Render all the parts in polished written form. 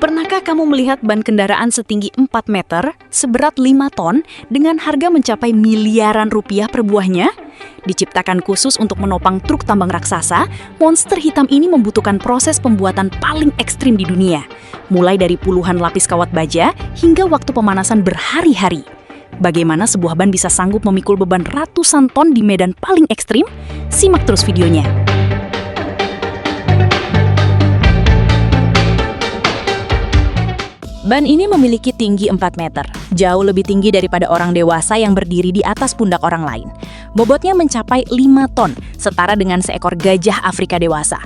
Pernahkah kamu melihat ban kendaraan setinggi 4 meter, seberat 5 ton, dengan harga mencapai miliaran rupiah per buahnya? Diciptakan khusus untuk menopang truk tambang raksasa, monster hitam ini membutuhkan proses pembuatan paling ekstrim di dunia. Mulai dari puluhan lapis kawat baja hingga waktu pemanasan berhari-hari. Bagaimana sebuah ban bisa sanggup memikul beban ratusan ton di medan paling ekstrim? Simak terus videonya. Ban ini memiliki tinggi 4 meter, jauh lebih tinggi daripada orang dewasa yang berdiri di atas pundak orang lain. Bobotnya mencapai 5 ton, setara dengan seekor gajah Afrika dewasa.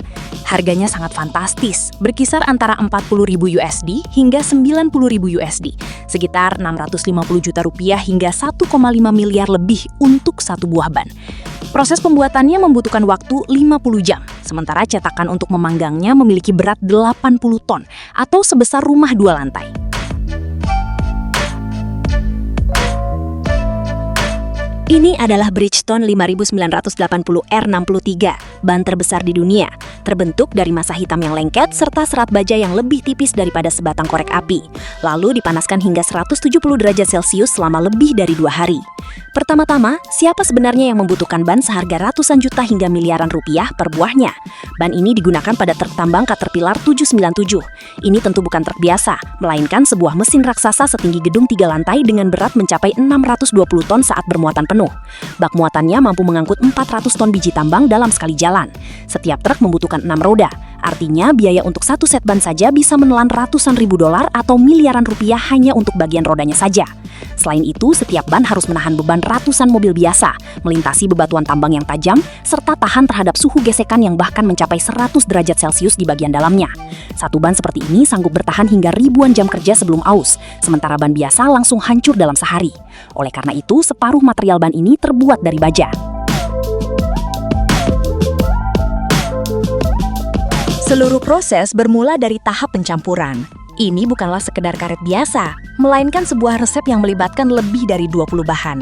Harganya sangat fantastis, berkisar antara 40.000 USD hingga 90.000 USD, sekitar 650 juta rupiah hingga 1,5 miliar lebih untuk satu buah ban. Proses pembuatannya membutuhkan waktu 50 jam, sementara cetakan untuk memanggangnya memiliki berat 80 ton atau sebesar rumah 2 lantai. Ini adalah Bridgestone 5980 R63, ban terbesar di dunia, terbentuk dari massa hitam yang lengket serta serat baja yang lebih tipis daripada sebatang korek api, lalu dipanaskan hingga 170 derajat Celcius selama lebih dari 2 hari. Pertama-tama, siapa sebenarnya yang membutuhkan ban seharga ratusan juta hingga miliaran rupiah per buahnya? Ban ini digunakan pada truk tambang Caterpillar 797. Ini tentu bukan truk biasa, melainkan sebuah mesin raksasa setinggi gedung 3 lantai dengan berat mencapai 620 ton saat bermuatan penuh. Bak muatannya mampu mengangkut 400 ton biji tambang dalam sekali jalan. Setiap truk membutuhkan 6 roda. Artinya biaya untuk satu set ban saja bisa menelan ratusan ribu dolar atau miliaran rupiah hanya untuk bagian rodanya saja. Selain itu, setiap ban harus menahan beban ratusan mobil biasa, melintasi bebatuan tambang yang tajam, serta tahan terhadap suhu gesekan yang bahkan mencapai 100 derajat Celcius di bagian dalamnya. Satu ban seperti ini sanggup bertahan hingga ribuan jam kerja sebelum aus, sementara ban biasa langsung hancur dalam sehari. Oleh karena itu, separuh material ban ini terbuat dari baja. Seluruh proses bermula dari tahap pencampuran. Ini bukanlah sekedar karet biasa, melainkan sebuah resep yang melibatkan lebih dari 20 bahan.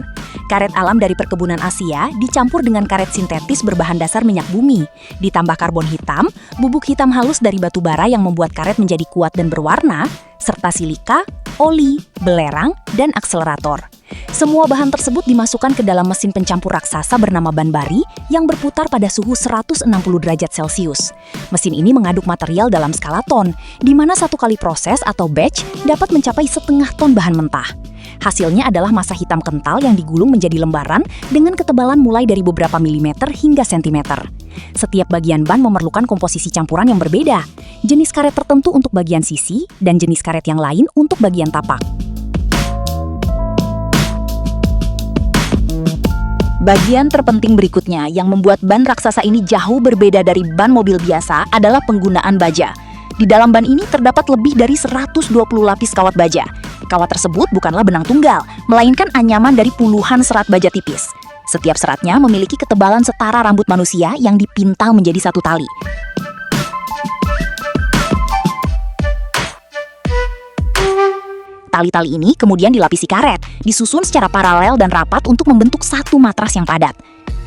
Karet alam dari perkebunan Asia dicampur dengan karet sintetis berbahan dasar minyak bumi, ditambah karbon hitam, bubuk hitam halus dari batu bara yang membuat karet menjadi kuat dan berwarna, serta silika, oli, belerang, dan akselerator. Semua bahan tersebut dimasukkan ke dalam mesin pencampur raksasa bernama ban bari yang berputar pada suhu 160 derajat Celcius. Mesin ini mengaduk material dalam skala ton, di mana satu kali proses atau batch dapat mencapai setengah ton bahan mentah. Hasilnya adalah massa hitam kental yang digulung menjadi lembaran dengan ketebalan mulai dari beberapa milimeter hingga sentimeter. Setiap bagian ban memerlukan komposisi campuran yang berbeda, jenis karet tertentu untuk bagian sisi dan jenis karet yang lain untuk bagian tapak. Bagian terpenting berikutnya yang membuat ban raksasa ini jauh berbeda dari ban mobil biasa adalah penggunaan baja. Di dalam ban ini terdapat lebih dari 120 lapis kawat baja. Kawat tersebut bukanlah benang tunggal, melainkan anyaman dari puluhan serat baja tipis. Setiap seratnya memiliki ketebalan setara rambut manusia yang dipintal menjadi satu tali. Tali-tali ini kemudian dilapisi karet, disusun secara paralel dan rapat untuk membentuk satu matras yang padat.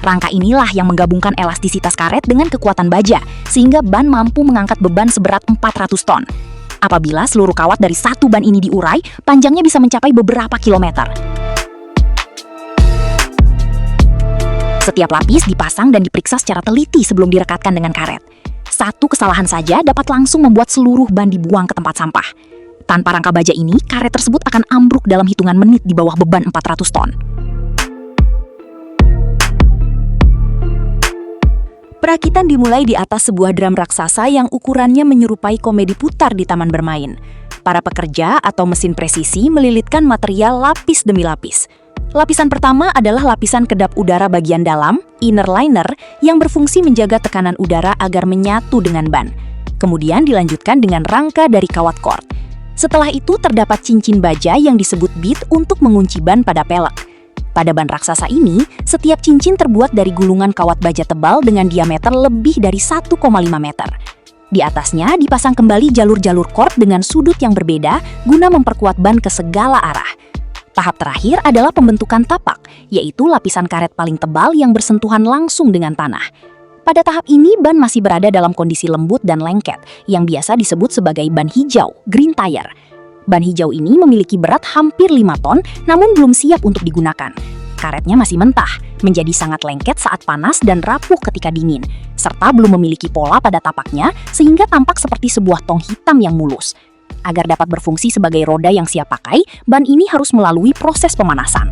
Rangka inilah yang menggabungkan elastisitas karet dengan kekuatan baja, sehingga ban mampu mengangkat beban seberat 400 ton. Apabila seluruh kawat dari satu ban ini diurai, panjangnya bisa mencapai beberapa kilometer. Setiap lapis dipasang dan diperiksa secara teliti sebelum direkatkan dengan karet. Satu kesalahan saja dapat langsung membuat seluruh ban dibuang ke tempat sampah. Tanpa rangka baja ini, karet tersebut akan ambruk dalam hitungan menit di bawah beban 400 ton. Perakitan dimulai di atas sebuah drum raksasa yang ukurannya menyerupai komedi putar di taman bermain. Para pekerja atau mesin presisi melilitkan material lapis demi lapis. Lapisan pertama adalah lapisan kedap udara bagian dalam, inner liner, yang berfungsi menjaga tekanan udara agar menyatu dengan ban. Kemudian dilanjutkan dengan rangka dari kawat cord. Setelah itu terdapat cincin baja yang disebut bead untuk mengunci ban pada pelek. Pada ban raksasa ini, setiap cincin terbuat dari gulungan kawat baja tebal dengan diameter lebih dari 1,5 meter. Di atasnya dipasang kembali jalur-jalur cord dengan sudut yang berbeda guna memperkuat ban ke segala arah. Tahap terakhir adalah pembentukan tapak, yaitu lapisan karet paling tebal yang bersentuhan langsung dengan tanah. Pada tahap ini, ban masih berada dalam kondisi lembut dan lengket, yang biasa disebut sebagai ban hijau, green tire. Ban hijau ini memiliki berat hampir 5 ton, namun belum siap untuk digunakan. Karetnya masih mentah, menjadi sangat lengket saat panas dan rapuh ketika dingin, serta belum memiliki pola pada tapaknya sehingga tampak seperti sebuah tong hitam yang mulus. Agar dapat berfungsi sebagai roda yang siap pakai, ban ini harus melalui proses pemanasan.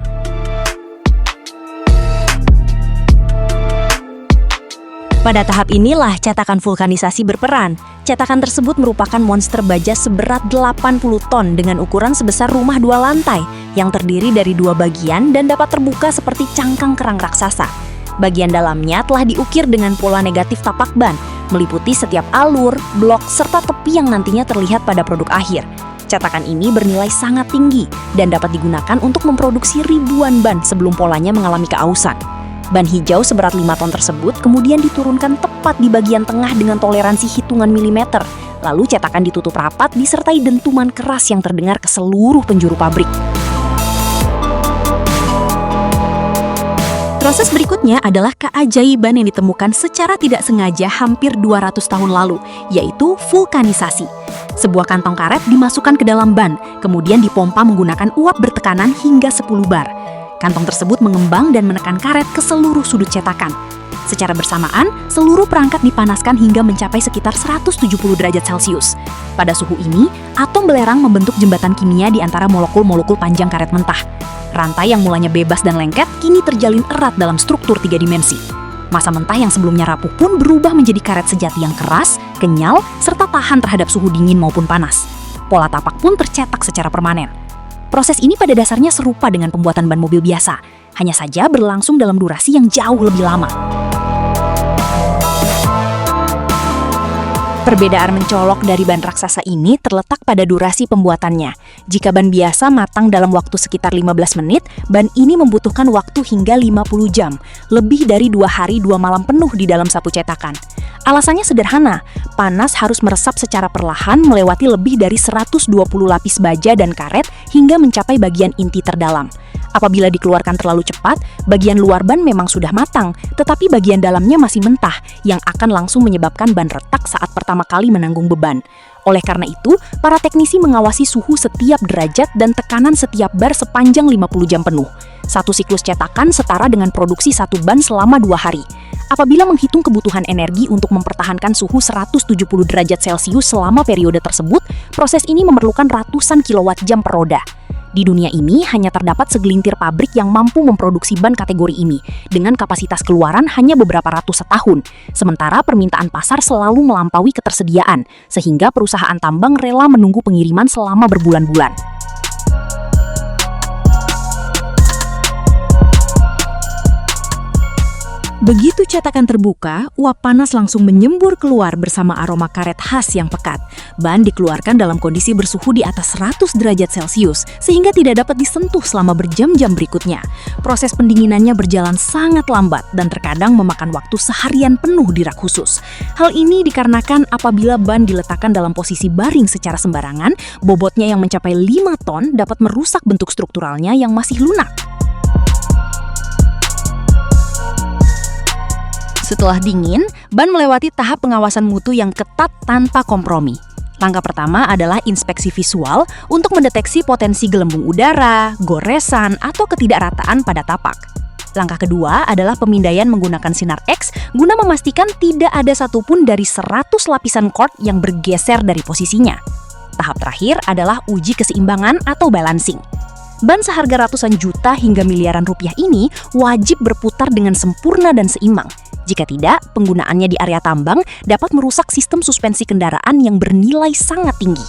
Pada tahap inilah cetakan vulkanisasi berperan. Cetakan tersebut merupakan monster baja seberat 80 ton dengan ukuran sebesar rumah 2 lantai yang terdiri dari 2 bagian dan dapat terbuka seperti cangkang kerang raksasa. Bagian dalamnya telah diukir dengan pola negatif tapak ban, meliputi setiap alur, blok, serta tepi yang nantinya terlihat pada produk akhir. Cetakan ini bernilai sangat tinggi dan dapat digunakan untuk memproduksi ribuan ban sebelum polanya mengalami keausan. Ban hijau seberat 5 ton tersebut kemudian diturunkan tepat di bagian tengah dengan toleransi hitungan milimeter. Lalu cetakan ditutup rapat disertai dentuman keras yang terdengar ke seluruh penjuru pabrik. Proses berikutnya adalah keajaiban yang ditemukan secara tidak sengaja hampir 200 tahun lalu, yaitu vulkanisasi. Sebuah kantong karet dimasukkan ke dalam ban, kemudian dipompa menggunakan uap bertekanan hingga 10 bar. Kantong tersebut mengembang dan menekan karet ke seluruh sudut cetakan. Secara bersamaan, seluruh perangkat dipanaskan hingga mencapai sekitar 170 derajat Celcius. Pada suhu ini, atom belerang membentuk jembatan kimia di antara molekul-molekul panjang karet mentah. Rantai yang mulanya bebas dan lengket kini terjalin erat dalam struktur 3 dimensi. Massa mentah yang sebelumnya rapuh pun berubah menjadi karet sejati yang keras, kenyal, serta tahan terhadap suhu dingin maupun panas. Pola tapak pun tercetak secara permanen. Proses ini pada dasarnya serupa dengan pembuatan ban mobil biasa, hanya saja berlangsung dalam durasi yang jauh lebih lama. Perbedaan mencolok dari ban raksasa ini terletak pada durasi pembuatannya. Jika ban biasa matang dalam waktu sekitar 15 menit, ban ini membutuhkan waktu hingga 50 jam, lebih dari 2 hari 2 malam penuh di dalam sapu cetakan. Alasannya sederhana, panas harus meresap secara perlahan melewati lebih dari 120 lapis baja dan karet hingga mencapai bagian inti terdalam. Apabila dikeluarkan terlalu cepat, bagian luar ban memang sudah matang, tetapi bagian dalamnya masih mentah, yang akan langsung menyebabkan ban retak saat pertama kali menanggung beban. Oleh karena itu, para teknisi mengawasi suhu setiap derajat dan tekanan setiap bar sepanjang 50 jam penuh. Satu siklus cetakan setara dengan produksi satu ban selama 2 hari. Apabila menghitung kebutuhan energi untuk mempertahankan suhu 170 derajat Celcius selama periode tersebut, proses ini memerlukan ratusan kilowatt jam per roda. Di dunia ini hanya terdapat segelintir pabrik yang mampu memproduksi ban kategori ini, dengan kapasitas keluaran hanya beberapa ratus setahun. Sementara permintaan pasar selalu melampaui ketersediaan, sehingga perusahaan tambang rela menunggu pengiriman selama berbulan-bulan. Begitu cetakan terbuka, uap panas langsung menyembur keluar bersama aroma karet khas yang pekat. Ban dikeluarkan dalam kondisi bersuhu di atas 100 derajat Celcius, sehingga tidak dapat disentuh selama berjam-jam berikutnya. Proses pendinginannya berjalan sangat lambat dan terkadang memakan waktu seharian penuh di rak khusus. Hal ini dikarenakan apabila ban diletakkan dalam posisi baring secara sembarangan, bobotnya yang mencapai 5 ton dapat merusak bentuk strukturalnya yang masih lunak. Setelah dingin, ban melewati tahap pengawasan mutu yang ketat tanpa kompromi. Langkah pertama adalah inspeksi visual untuk mendeteksi potensi gelembung udara, goresan, atau ketidakrataan pada tapak. Langkah kedua adalah pemindaian menggunakan sinar X guna memastikan tidak ada satupun dari 100 lapisan cord yang bergeser dari posisinya. Tahap terakhir adalah uji keseimbangan atau balancing. Ban seharga ratusan juta hingga miliaran rupiah ini wajib berputar dengan sempurna dan seimbang. Jika tidak, penggunaannya di area tambang dapat merusak sistem suspensi kendaraan yang bernilai sangat tinggi.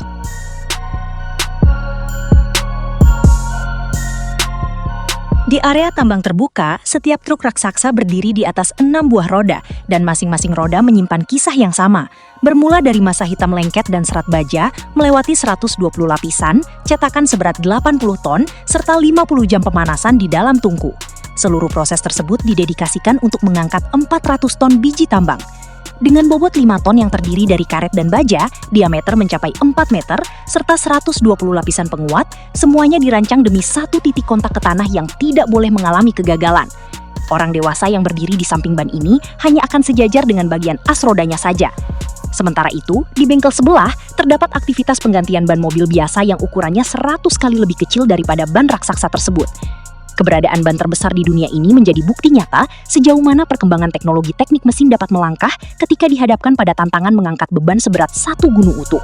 Di area tambang terbuka, setiap truk raksasa berdiri di atas 6 buah roda, dan masing-masing roda menyimpan kisah yang sama. Bermula dari massa hitam lengket dan serat baja, melewati 120 lapisan, cetakan seberat 80 ton, serta 50 jam pemanasan di dalam tungku. Seluruh proses tersebut didedikasikan untuk mengangkat 400 ton biji tambang. Dengan bobot 5 ton yang terdiri dari karet dan baja, diameter mencapai 4 meter, serta 120 lapisan penguat, semuanya dirancang demi satu titik kontak ke tanah yang tidak boleh mengalami kegagalan. Orang dewasa yang berdiri di samping ban ini hanya akan sejajar dengan bagian as rodanya saja. Sementara itu, di bengkel sebelah terdapat aktivitas penggantian ban mobil biasa yang ukurannya 100 kali lebih kecil daripada ban raksasa tersebut. Keberadaan ban terbesar di dunia ini menjadi bukti nyata sejauh mana perkembangan teknologi teknik mesin dapat melangkah ketika dihadapkan pada tantangan mengangkat beban seberat 1 gunung utuh.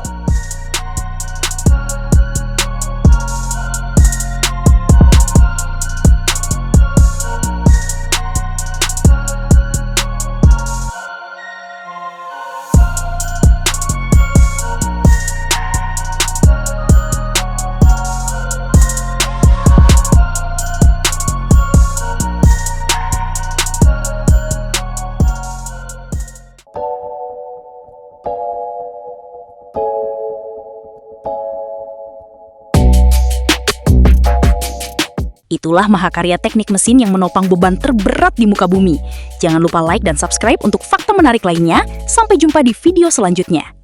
Itulah mahakarya teknik mesin yang menopang beban terberat di muka bumi. Jangan lupa like dan subscribe untuk fakta menarik lainnya. Sampai jumpa di video selanjutnya.